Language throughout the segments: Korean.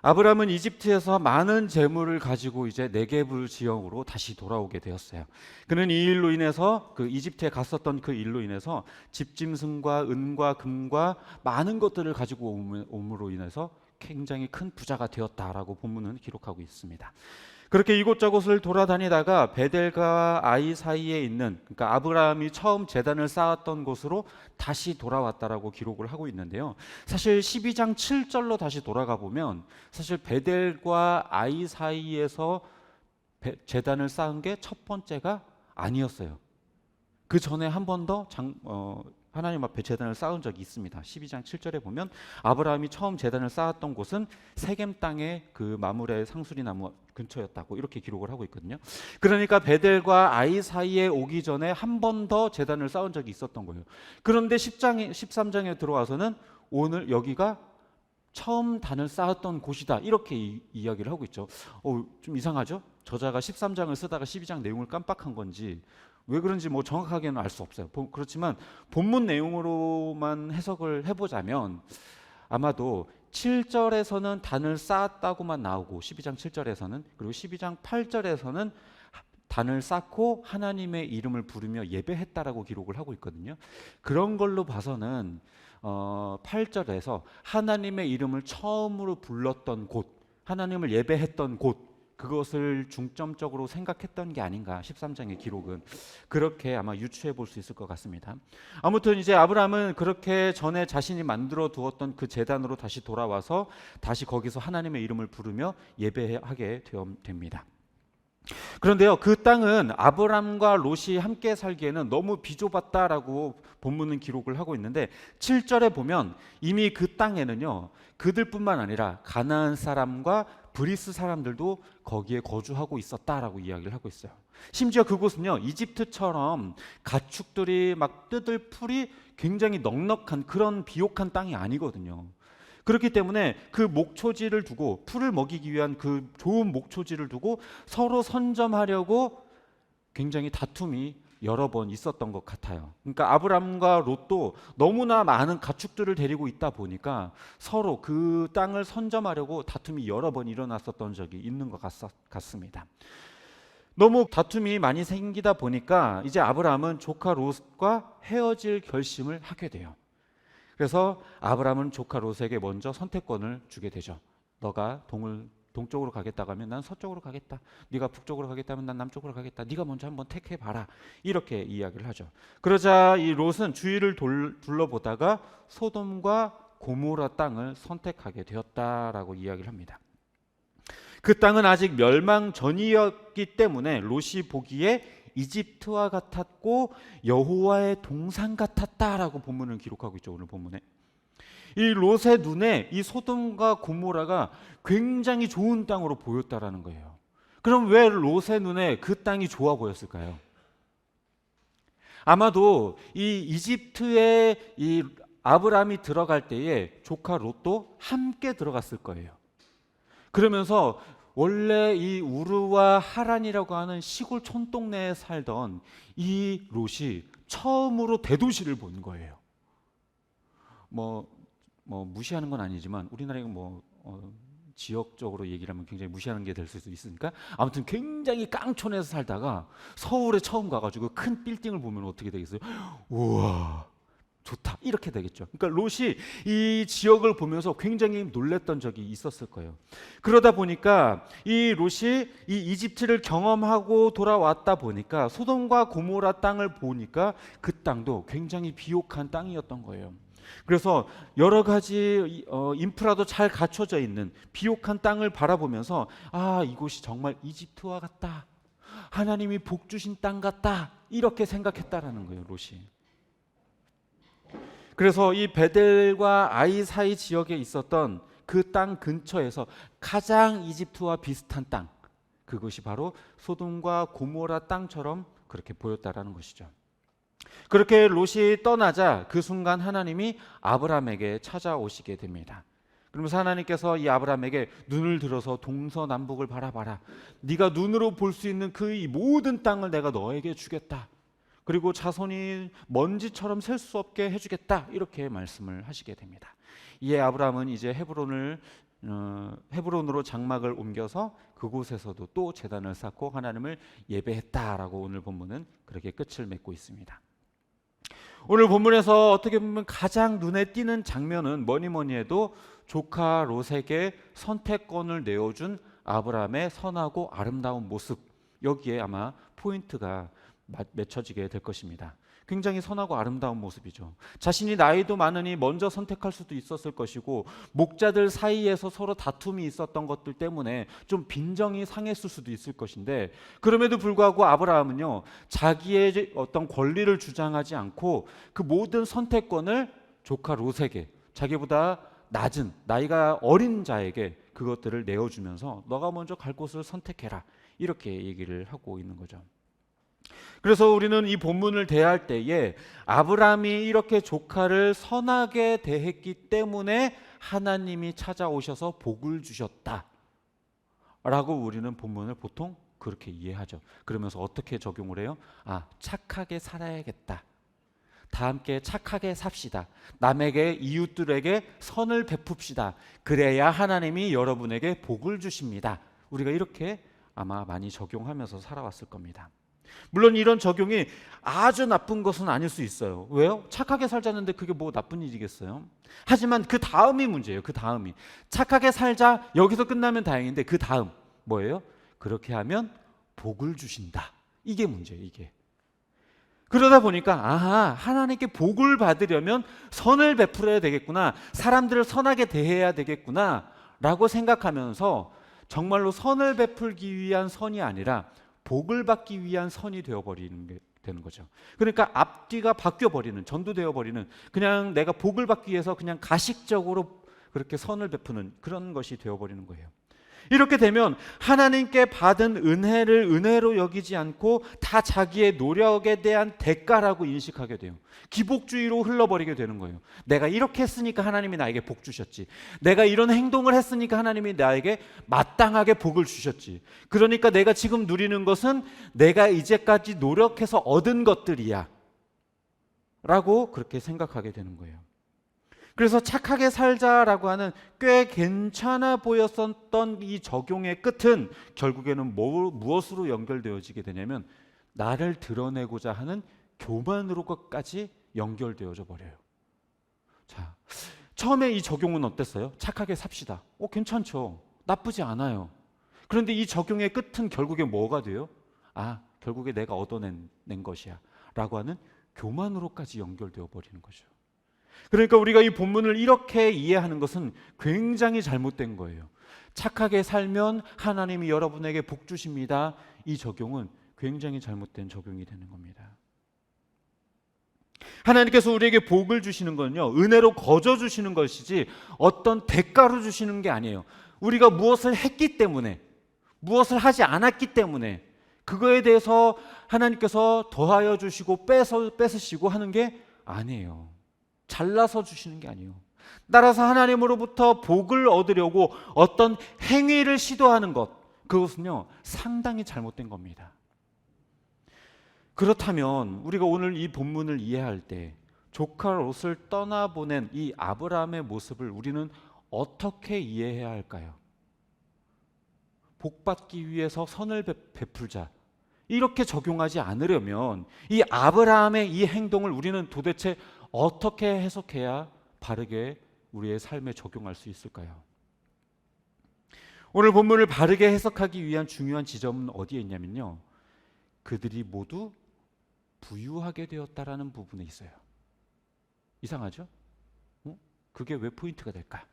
아브라함은 이집트에서 많은 재물을 가지고 이제 네게브 지역으로 다시 돌아오게 되었어요. 그는 이 일로 인해서 그 이집트에 갔었던 그 일로 인해서 집짐승과 은과 금과 많은 것들을 가지고 옴으로 인해서 굉장히 큰 부자가 되었다라고 본문은 기록하고 있습니다. 그렇게 이곳저곳을 돌아다니다가 베델과 아이 사이에 있는, 그러니까 아브라함이 처음 제단을 쌓았던 곳으로 다시 돌아왔다라고 기록을 하고 있는데요. 사실 12장 7절로 다시 돌아가 보면 사실 베델과 아이 사이에서 제단을 쌓은 게 첫 번째가 아니었어요. 그 전에 한 번 더 하나님 앞에 제단을 쌓은 적이 있습니다. 12장 7절에 보면 아브라함이 처음 제단을 쌓았던 곳은 세겜 땅의 그 마므레 상수리 나무 근처였다고 이렇게 기록을 하고 있거든요. 그러니까 베델과 아이 사이에 오기 전에 한 번 더 제단을 쌓은 적이 있었던 거예요. 그런데 13장에 들어와서는 오늘 여기가 처음 단을 쌓았던 곳이다 이렇게 이야기를 하고 있죠. 좀 이상하죠? 저자가 13장을 쓰다가 12장 내용을 깜빡한 건지 왜 그런지 뭐 정확하게는 알 수 없어요. 그렇지만 본문 내용으로만 해석을 해보자면 아마도 7절에서는 단을 쌓았다고만 나오고 12장 7절에서는, 그리고 12장 8절에서는 단을 쌓고 하나님의 이름을 부르며 예배했다라고 기록을 하고 있거든요. 그런 걸로 봐서는 8절에서 하나님의 이름을 처음으로 불렀던 곳, 하나님을 예배했던 곳, 그것을 중점적으로 생각했던 게 아닌가. 13장의 기록은 그렇게 아마 유추해 볼 수 있을 것 같습니다. 아무튼 이제 아브라함은 그렇게 전에 자신이 만들어 두었던 그 제단으로 다시 돌아와서 다시 거기서 하나님의 이름을 부르며 예배하게 됩니다. 그런데요, 그 땅은 아브람과 롯이 함께 살기에는 너무 비좁았다라고 본문은 기록을 하고 있는데 7절에 보면 이미 그 땅에는요, 그들뿐만 아니라 가나안 사람과 브리스 사람들도 거기에 거주하고 있었다라고 이야기를 하고 있어요. 심지어 그곳은요, 이집트처럼 가축들이 막 뜯을 풀이 굉장히 넉넉한 그런 비옥한 땅이 아니거든요. 그렇기 때문에 그 목초지를 두고, 풀을 먹이기 위한 그 좋은 목초지를 두고 서로 선점하려고 굉장히 다툼이 여러 번 있었던 것 같아요. 그러니까 아브람과 롯도 너무나 많은 가축들을 데리고 있다 보니까 서로 그 땅을 선점하려고 다툼이 여러 번 일어났었던 적이 있는 것 같습니다. 너무 다툼이 많이 생기다 보니까 이제 아브람은 조카 롯과 헤어질 결심을 하게 돼요. 그래서 아브람은 조카 롯에게 먼저 선택권을 주게 되죠. 너가 동쪽으로 가겠다고 하면 난 서쪽으로 가겠다. 네가 북쪽으로 가겠다면 난 남쪽으로 가겠다. 네가 먼저 한번 택해봐라. 이렇게 이야기를 하죠. 그러자 이 롯은 주위를 둘러보다가 소돔과 고모라 땅을 선택하게 되었다라고 이야기를 합니다. 그 땅은 아직 멸망 전이었기 때문에 롯이 보기에 이집트와 같았고 여호와의 동산 같았다라고 본문을 기록하고 있죠. 오늘 본문에 이 롯의 눈에 이 소돔과 고모라가 굉장히 좋은 땅으로 보였다라는 거예요. 그럼 왜 롯의 눈에 그 땅이 좋아 보였을까요? 아마도 이 이집트에 이 아브람이 들어갈 때에 조카 롯도 함께 들어갔을 거예요. 그러면서 원래 이 우르와 하란이라고 하는 시골 촌동네에 살던 이 롯이 처음으로 대도시를 본 거예요. 뭐 무시하는 건 아니지만 우리나라에 지역적으로 얘기를 하면 굉장히 무시하는 게 될 수도 있으니까 아무튼 굉장히 깡촌에서 살다가 서울에 처음 가가지고 큰 빌딩을 보면 어떻게 되겠어요? 우와 좋다 이렇게 되겠죠. 그러니까 롯이 이 지역을 보면서 굉장히 놀랬던 적이 있었을 거예요. 그러다 보니까 이 롯이 이 이집트를 경험하고 돌아왔다 보니까 소돔과 고모라 땅을 보니까 그 땅도 굉장히 비옥한 땅이었던 거예요. 그래서 여러 가지 인프라도 잘 갖춰져 있는 비옥한 땅을 바라보면서 이곳이 정말 이집트와 같다, 하나님이 복 주신 땅 같다 이렇게 생각했다라는 거예요, 롯이. 그래서 이 베델과 아이 사이 지역에 있었던 그 땅 근처에서 가장 이집트와 비슷한 땅, 그것이 바로 소돔과 고모라 땅처럼 그렇게 보였다라는 것이죠. 그렇게 롯이 떠나자 그 순간 하나님이 아브람에게 찾아오시게 됩니다. 그러면서 하나님께서 이 아브람에게 눈을 들어서 동서남북을 바라봐라. 네가 눈으로 볼 수 있는 그 이 모든 땅을 내가 너에게 주겠다. 그리고 자손이 먼지처럼 셀 수 없게 해주겠다. 이렇게 말씀을 하시게 됩니다. 이에 아브람은 이제 헤브론을 헤브론으로 장막을 옮겨서 그곳에서도 또 제단을 쌓고 하나님을 예배했다라고 오늘 본문은 그렇게 끝을 맺고 있습니다. 오늘 본문에서 어떻게 보면 가장 눈에 띄는 장면은 뭐니 해도 조카 롯에게 선택권을 내어준 아브라함의 선하고 아름다운 모습, 여기에 아마 포인트가 맺혀지게 될 것입니다. 굉장히 선하고 아름다운 모습이죠. 자신이 나이도 많으니 먼저 선택할 수도 있었을 것이고, 목자들 사이에서 서로 다툼이 있었던 것들 때문에 좀 빈정이 상했을 수도 있을 것인데, 그럼에도 불구하고 아브라함은요, 자기의 어떤 권리를 주장하지 않고 그 모든 선택권을 조카 롯에게, 자기보다 낮은 나이가 어린 자에게 그것들을 내어주면서 너가 먼저 갈 곳을 선택해라, 이렇게 얘기를 하고 있는 거죠. 그래서 우리는 이 본문을 대할 때에 아브라함이 이렇게 조카를 선하게 대했기 때문에 하나님이 찾아오셔서 복을 주셨다 라고 우리는 본문을 보통 그렇게 이해하죠. 그러면서 어떻게 적용을 해요? 착하게 살아야겠다, 다 함께 착하게 삽시다, 남에게, 이웃들에게 선을 베풉시다, 그래야 하나님이 여러분에게 복을 주십니다. 우리가 이렇게 아마 많이 적용하면서 살아왔을 겁니다. 물론 이런 적용이 아주 나쁜 것은 아닐 수 있어요. 왜요? 착하게 살자는데 그게 뭐 나쁜 일이겠어요? 하지만 그 다음이 문제예요. 그 다음이, 착하게 살자 여기서 끝나면 다행인데 그 다음 뭐예요? 그렇게 하면 복을 주신다, 이게 문제예요. 이게. 그러다 보니까 하나님께 복을 받으려면 선을 베풀어야 되겠구나, 사람들을 선하게 대해야 되겠구나 라고 생각하면서 정말로 선을 베풀기 위한 선이 아니라 복을 받기 위한 선이 되어버리는 게 되는 거죠. 그러니까 앞뒤가 바뀌어버리는, 전도되어버리는, 그냥 내가 복을 받기 위해서 그냥 가식적으로 그렇게 선을 베푸는 그런 것이 되어버리는 거예요. 이렇게 되면 하나님께 받은 은혜를 은혜로 여기지 않고 다 자기의 노력에 대한 대가라고 인식하게 돼요. 기복주의로 흘러버리게 되는 거예요. 내가 이렇게 했으니까 하나님이 나에게 복 주셨지, 내가 이런 행동을 했으니까 하나님이 나에게 마땅하게 복을 주셨지, 그러니까 내가 지금 누리는 것은 내가 이제까지 노력해서 얻은 것들이야 라고 그렇게 생각하게 되는 거예요. 그래서 착하게 살자라고 하는 꽤 괜찮아 보였었던 이 적용의 끝은 결국에는 무엇으로 연결되어지게 되냐면 나를 드러내고자 하는 교만으로까지 연결되어져 버려요. 자, 처음에 이 적용은 어땠어요? 착하게 삽시다. 괜찮죠. 나쁘지 않아요. 그런데 이 적용의 끝은 결국에 뭐가 돼요? 결국에 내가 얻어낸 것이야 라고 하는 교만으로까지 연결되어 버리는 거죠. 그러니까 우리가 이 본문을 이렇게 이해하는 것은 굉장히 잘못된 거예요. 착하게 살면 하나님이 여러분에게 복 주십니다, 이 적용은 굉장히 잘못된 적용이 되는 겁니다. 하나님께서 우리에게 복을 주시는 건요, 은혜로 거저 주시는 것이지 어떤 대가로 주시는 게 아니에요. 우리가 무엇을 했기 때문에, 무엇을 하지 않았기 때문에 그거에 대해서 하나님께서 더하여 주시고 뺏으시고 하는 게 아니에요. 잘라서 주시는 게 아니에요. 따라서 하나님으로부터 복을 얻으려고 어떤 행위를 시도하는 것, 그것은요 상당히 잘못된 겁니다. 그렇다면 우리가 오늘 이 본문을 이해할 때 조카 롯을 떠나보낸 이 아브라함의 모습을 우리는 어떻게 이해해야 할까요? 복받기 위해서 선을 베풀자, 이렇게 적용하지 않으려면 이 아브라함의 이 행동을 우리는 도대체 어떻게 해석해야 바르게 우리의 삶에 적용할 수 있을까요? 오늘 본문을 바르게 해석하기 위한 중요한 지점은 어디에 있냐면요, 그들이 모두 부유하게 되었다라는 부분에 있어요. 이상하죠? 그게 왜 포인트가 될까?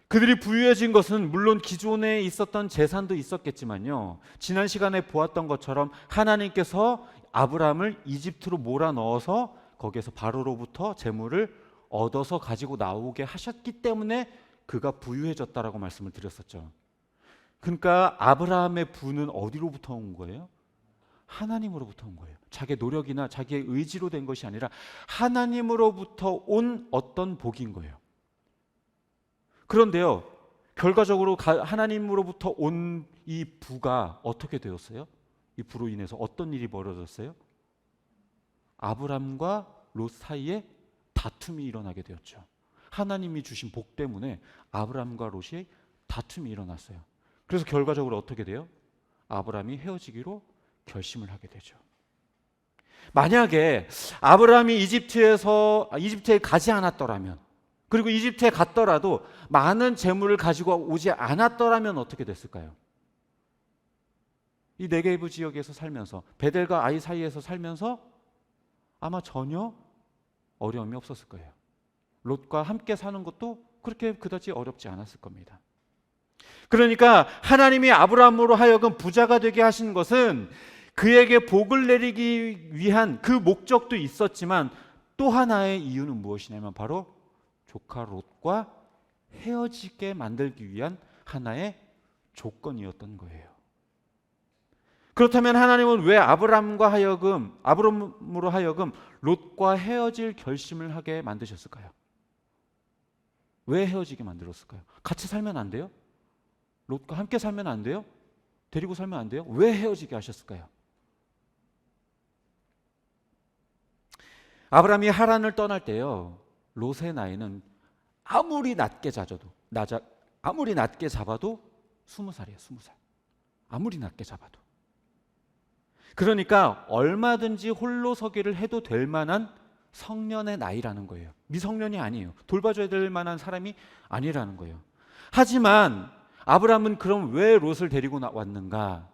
그들이 부유해진 것은 물론 기존에 있었던 재산도 있었겠지만요, 지난 시간에 보았던 것처럼 하나님께서 아브라함을 이집트로 몰아넣어서 거기에서 바로로부터 재물을 얻어서 가지고 나오게 하셨기 때문에 그가 부유해졌다라고 말씀을 드렸었죠. 그러니까 아브라함의 부는 어디로부터 온 거예요? 하나님으로부터 온 거예요. 자기의 노력이나 자기의 의지로 된 것이 아니라 하나님으로부터 온 어떤 복인 거예요. 그런데요, 결과적으로 하나님으로부터 온 이 부가 어떻게 되었어요? 이 부로 인해서 어떤 일이 벌어졌어요? 아브람과 롯 사이에 다툼이 일어나게 되었죠. 하나님이 주신 복 때문에 아브람과 롯이 다툼이 일어났어요. 그래서 결과적으로 어떻게 돼요? 아브람이 헤어지기로 결심을 하게 되죠. 만약에 아브람이 이집트에 가지 않았더라면, 그리고 이집트에 갔더라도 많은 재물을 가지고 오지 않았더라면 어떻게 됐을까요? 이 네게브 지역에서 살면서, 베델과 아이 사이에서 살면서 아마 전혀 어려움이 없었을 거예요. 롯과 함께 사는 것도 그렇게 그다지 어렵지 않았을 겁니다. 그러니까 하나님이 아브라함으로 하여금 부자가 되게 하신 것은 그에게 복을 내리기 위한 그 목적도 있었지만, 또 하나의 이유는 무엇이냐면 바로 조카 롯과 헤어지게 만들기 위한 하나의 조건이었던 거예요. 그렇다면 하나님은 왜 아브라함으로 하여금 롯과 헤어질 결심을 하게 만드셨을까요? 왜 헤어지게 만들었을까요? 같이 살면 안 돼요? 롯과 함께 살면 안 돼요? 데리고 살면 안 돼요? 왜 헤어지게 하셨을까요? 아브라함이 하란을 떠날 때요, 롯의 나이는 아무리 낮게 잡아도 20살이에요. 20살. 아무리 낮게 잡아도. 그러니까 얼마든지 홀로 서기를 해도 될 만한 성년의 나이라는 거예요. 미성년이 아니에요. 돌봐줘야 될 만한 사람이 아니라는 거예요. 하지만 아브라함은 그럼 왜 롯을 데리고 왔는가?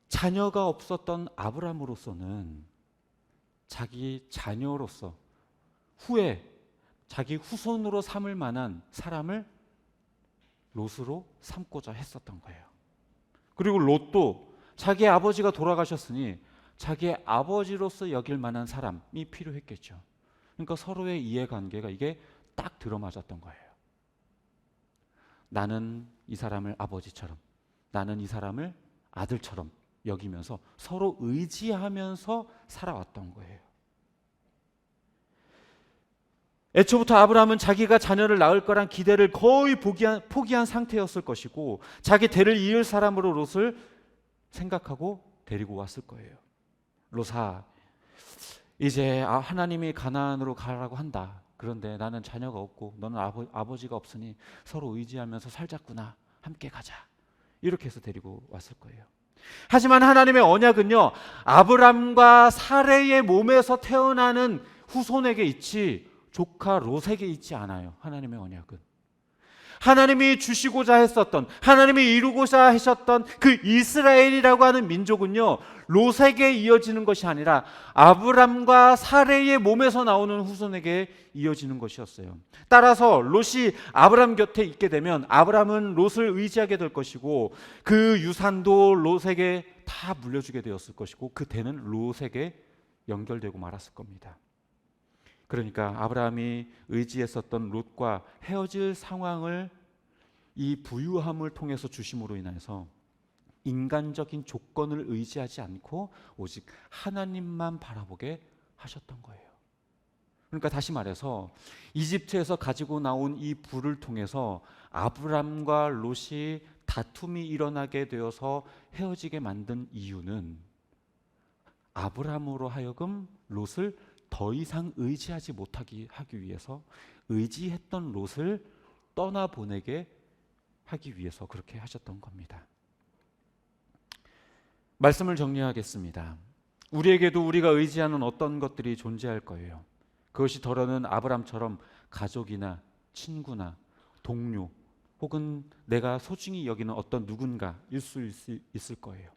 자녀가 없었던 아브라함으로서는 자기 자녀로서 후에 자기 후손으로 삼을 만한 사람을 롯으로 삼고자 했었던 거예요. 그리고 롯도 자기 아버지가 돌아가셨으니 자기의 아버지로서 여길 만한 사람이 필요했겠죠. 그러니까 서로의 이해관계가 이게 딱 들어맞았던 거예요. 나는 이 사람을 아버지처럼, 나는 이 사람을 아들처럼 여기면서 서로 의지하면서 살아왔던 거예요. 애초부터 아브라함은 자기가 자녀를 낳을 거란 기대를 거의 포기한 상태였을 것이고, 자기 대를 이을 사람으로 롯을 생각하고 데리고 왔을 거예요. 롯아, 이제 하나님이 가나안으로 가라고 한다. 그런데 나는 자녀가 없고 너는 아버지가 없으니 서로 의지하면서 살자꾸나. 함께 가자. 이렇게 해서 데리고 왔을 거예요. 하지만 하나님의 언약은요, 아브람과 사레의 몸에서 태어나는 후손에게 있지 조카 롯에게 있지 않아요. 하나님의 언약은 하나님이 주시고자 했었던, 하나님이 이루고자 하셨던 그 이스라엘이라고 하는 민족은요, 롯에게 이어지는 것이 아니라 아브람과 사레의 몸에서 나오는 후손에게 이어지는 것이었어요. 따라서 롯이 아브람 곁에 있게 되면 아브람은 롯을 의지하게 될 것이고, 그 유산도 롯에게 다 물려주게 되었을 것이고, 그 대는 롯에게 연결되고 말았을 겁니다. 그러니까 아브라함이 의지했었던 롯과 헤어질 상황을 이 부유함을 통해서 주심으로 인해서 인간적인 조건을 의지하지 않고 오직 하나님만 바라보게 하셨던 거예요. 그러니까 다시 말해서 이집트에서 가지고 나온 이 부를 통해서 아브람과 롯이 다툼이 일어나게 되어서 헤어지게 만든 이유는 아브람으로 하여금 롯을 더 이상 의지하지 못하게 하기 위해서, 의지했던 롯을 떠나보내게 하기 위해서 그렇게 하셨던 겁니다. 말씀을 정리하겠습니다. 우리에게도 우리가 의지하는 어떤 것들이 존재할 거예요. 그것이 더러는 아브람처럼 가족이나 친구나 동료, 혹은 내가 소중히 여기는 어떤 누군가일 수 있을 거예요.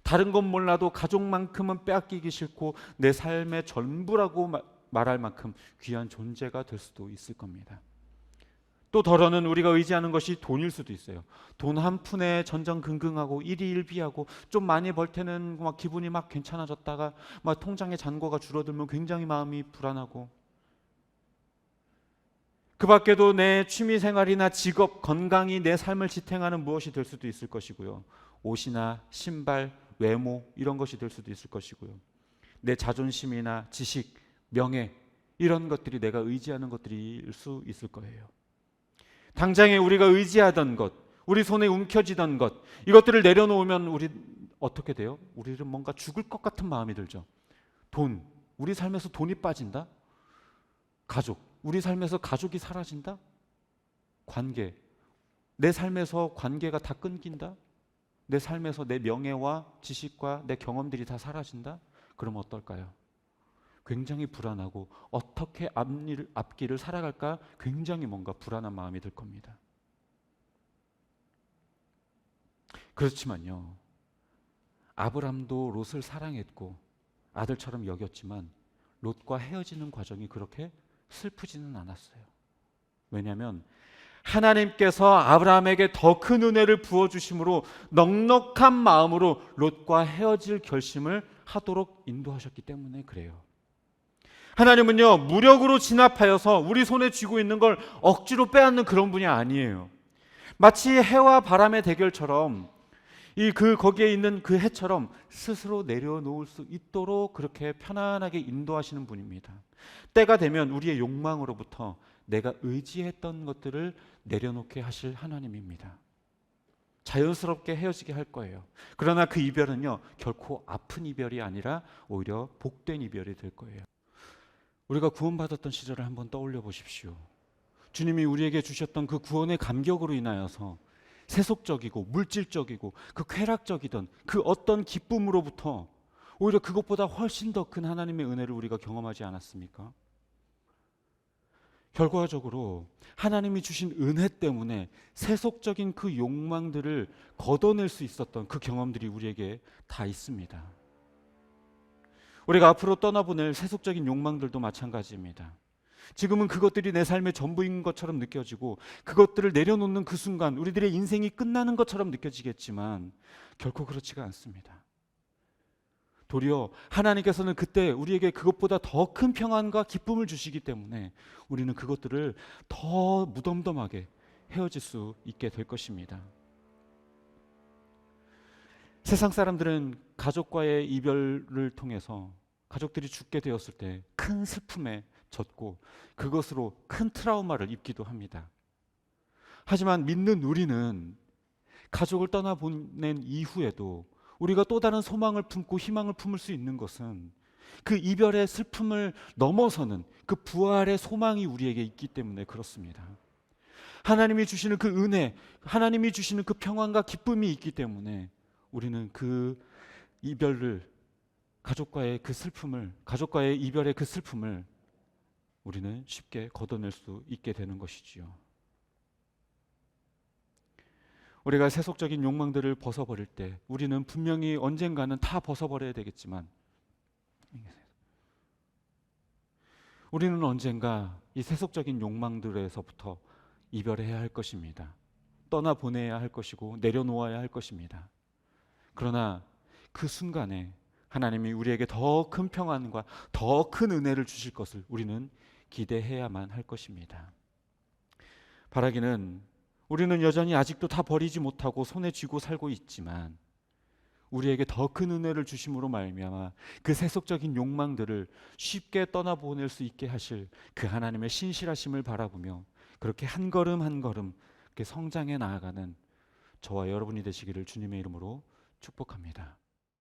다른 건 몰라도 가족만큼은 빼앗기기 싫고 내 삶의 전부라고 말할 만큼 귀한 존재가 될 수도 있을 겁니다. 또 더러는 우리가 의지하는 것이 돈일 수도 있어요. 돈 한 푼에 전전긍긍하고 일희일비하고, 좀 많이 벌 때는 막 기분이 막 괜찮아졌다가 막 통장의 잔고가 줄어들면 굉장히 마음이 불안하고, 그 밖에도 내 취미생활이나 직업, 건강이 내 삶을 지탱하는 무엇이 될 수도 있을 것이고요. 옷이나 신발, 외모, 이런 것이 될 수도 있을 것이고요. 내 자존심이나 지식, 명예, 이런 것들이 내가 의지하는 것들일 수 있을 거예요. 당장에 우리가 의지하던 것, 우리 손에 움켜쥐던 것, 이것들을 내려놓으면 우리 어떻게 돼요? 우리는 뭔가 죽을 것 같은 마음이 들죠. 돈, 우리 삶에서 돈이 빠진다? 가족, 우리 삶에서 가족이 사라진다? 관계, 내 삶에서 관계가 다 끊긴다? 내 삶에서 내 명예와 지식과 내 경험들이 다 사라진다? 그럼 어떨까요? 굉장히 불안하고 어떻게 앞길을 살아갈까 굉장히 뭔가 불안한 마음이 들 겁니다. 그렇지만요, 아브람도 롯을 사랑했고 아들처럼 여겼지만 롯과 헤어지는 과정이 그렇게 슬프지는 않았어요. 왜냐하면 하나님께서 아브라함에게 더 큰 은혜를 부어주심으로 넉넉한 마음으로 롯과 헤어질 결심을 하도록 인도하셨기 때문에 그래요. 하나님은요, 무력으로 진압하여서 우리 손에 쥐고 있는 걸 억지로 빼앗는 그런 분이 아니에요. 마치 해와 바람의 대결처럼 거기에 있는 그 해처럼 스스로 내려놓을 수 있도록 그렇게 편안하게 인도하시는 분입니다. 때가 되면 우리의 욕망으로부터 내가 의지했던 것들을 내려놓게 하실 하나님입니다. 자연스럽게 헤어지게 할 거예요. 그러나 그 이별은요, 결코 아픈 이별이 아니라 오히려 복된 이별이 될 거예요. 우리가 구원받았던 시절을 한번 떠올려 보십시오. 주님이 우리에게 주셨던 그 구원의 감격으로 인하여서 세속적이고 물질적이고 그 쾌락적이던 그 어떤 기쁨으로부터 오히려 그것보다 훨씬 더 큰 하나님의 은혜를 우리가 경험하지 않았습니까? 결과적으로 하나님이 주신 은혜 때문에 세속적인 그 욕망들을 걷어낼 수 있었던 그 경험들이 우리에게 다 있습니다. 우리가 앞으로 떠나보낼 세속적인 욕망들도 마찬가지입니다. 지금은 그것들이 내 삶의 전부인 것처럼 느껴지고 그것들을 내려놓는 그 순간 우리들의 인생이 끝나는 것처럼 느껴지겠지만 결코 그렇지가 않습니다. 도리어 하나님께서는 그때 우리에게 그것보다 더 큰 평안과 기쁨을 주시기 때문에 우리는 그것들을 더 무덤덤하게 헤어질 수 있게 될 것입니다. 세상 사람들은 가족과의 이별을 통해서 가족들이 죽게 되었을 때 큰 슬픔에 젖고 그것으로 큰 트라우마를 입기도 합니다. 하지만 믿는 우리는 가족을 떠나보낸 이후에도 우리가 또 다른 소망을 품고 희망을 품을 수 있는 것은 그 이별의 슬픔을 넘어서는 그 부활의 소망이 우리에게 있기 때문에 그렇습니다. 하나님이 주시는 그 은혜, 하나님이 주시는 그 평안과 기쁨이 있기 때문에 우리는 그 이별을, 가족과의 이별의 그 슬픔을 우리는 쉽게 걷어낼 수 있게 되는 것이지요. 우리가 세속적인 욕망들을 벗어버릴 때 우리는 분명히 언젠가는 다 벗어버려야 되겠지만 우리는 언젠가 이 세속적인 욕망들에서부터 이별해야 할 것입니다. 떠나보내야 할 것이고 내려놓아야 할 것입니다. 그러나 그 순간에 하나님이 우리에게 더 큰 평안과 더 큰 은혜를 주실 것을 우리는 기대해야만 할 것입니다. 바라기는 우리는 여전히 아직도 다 버리지 못하고 손에 쥐고 살고 있지만 우리에게 더 큰 은혜를 주심으로 말미암아 그 세속적인 욕망들을 쉽게 떠나보낼 수 있게 하실 그 하나님의 신실하심을 바라보며 그렇게 한 걸음 한 걸음 그렇게 성장해 나아가는 저와 여러분이 되시기를 주님의 이름으로 축복합니다.